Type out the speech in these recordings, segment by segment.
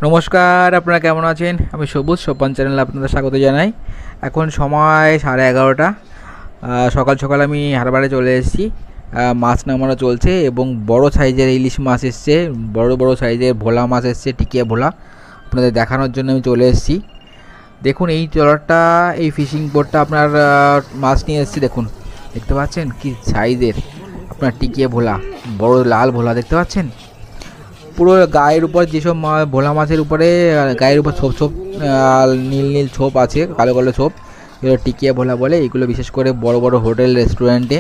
নমস্কার, আপনারা কেমন আছেন? আমি সবুজ সোপান চ্যানেলে আপনাদের স্বাগত জানাই। এখন সময় 11:30। সকাল সকাল আমি হারবারে চলে এসেছি। মাছ নামানো চলছে এবং বড় সাইজের ইলিশ মাছ এসছে, বড় সাইজের ভোলা মাছ এসছে, টিকিয়া ভোলা। আপনাদের দেখানোর জন্য আমি চলে এসেছি। দেখুন এই ট্রলারটা, এই ফিশিং বোটটা আপনার মাছ নিয়ে এসেছি। দেখুন, দেখতে পাচ্ছেন কি সাইজের আপনার টিকিয়া ভোলা, বড় লাল ভোলা দেখতে পাচ্ছেন। পুরো গায়ের উপর যেসব ভোলা মাছের উপরে গায়ের উপর ছোপ ছোপ নীল নীল ছোপ আছে, কালো কালো ছোপ, এগুলো টিকিয়া ভোলা বলে। এইগুলো বিশেষ করে বড় বড় হোটেল রেস্টুরেন্টে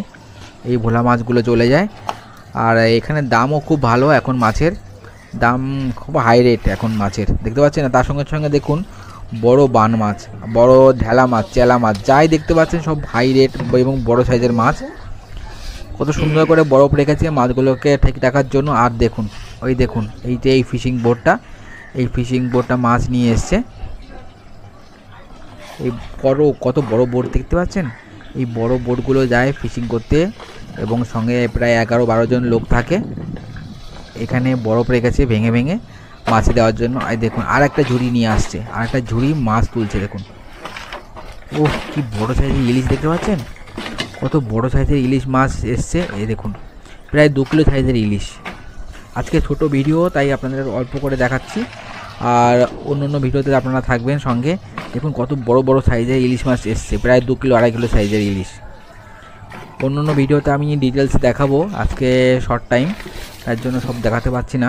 এই ভোলা মাছগুলো চলে যায়। আর এখানে দামও খুব ভালো, এখন মাছের দাম খুব হাই রেট এখন মাছের, দেখতে পাচ্ছেন। তার সঙ্গে সঙ্গে দেখুন বড় বান মাছ, বড় ঢেলা মাছ, চেলা মাছ, যাই দেখতে পাচ্ছেন সব হাই রেট এবং বড় সাইজের মাছ। কত সুন্দর করে বরফ রেখেছে মাছগুলোকে ঠিক রাখার জন্য। আর দেখুন, ওই দেখুন এই যে এই ফিশিং বোটটা মাছ নিয়ে এসছে। এই কত বড় বোট দেখতে পাচ্ছেন। এই বড় বোটগুলো যায় ফিশিং করতে এবং সঙ্গে প্রায় 11-12 জন লোক থাকে। এখানে বরফ রেখেছে ভেঙে ভেঙে মাছ দেওয়ার জন্য। আর দেখুন আর একটা ঝুড়ি নিয়ে আসছে, আর একটা ঝুড়ি মাছ তুলছে। দেখুন, ও কি বড় সাইজের ইলিশ দেখতে পাচ্ছেন, কত বড় সাইজের ইলিশ মাছ এসছে। এই দেখুন প্রায় 2 কিলো সাইজের ইলিশ। আজকে ছোট ভিডিও, তাই আপনাদের অল্প করে দেখাচ্ছি। আর অন্য ভিডিওতে আপনারা থাকবেন সঙ্গে। দেখুন কত বড় সাইজের ইলিশ মাছ এসছে, প্রায় 2 কিলো 2.5 কিলো সাইজের ইলিশ। অন্য ভিডিওতে আমি ডিটেলস দেখাবো, আজকে শর্ট টাইম, তার জন্য সব দেখাতে পারছি না।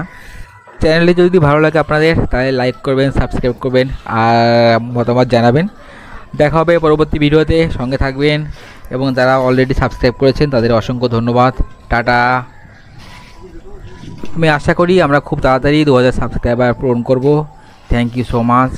চ্যানেলটি যদি ভালো লাগে আপনাদের, তাহলে লাইক করবেন, সাবস্ক্রাইব করবেন আর মতামত জানাবেন। দেখা হবে পরবর্তী ভিডিওতে, সঙ্গে থাকবেন। এবং যারা অলরেডি সাবস্ক্রাইব করেছেন তাদের অসংখ্য ধন্যবাদ। টাটা। আমি আশা করি আমরা খুব তাড়াতাড়ি 2000 সাবস্ক্রাইবার পূরণ করব। Thank you so much.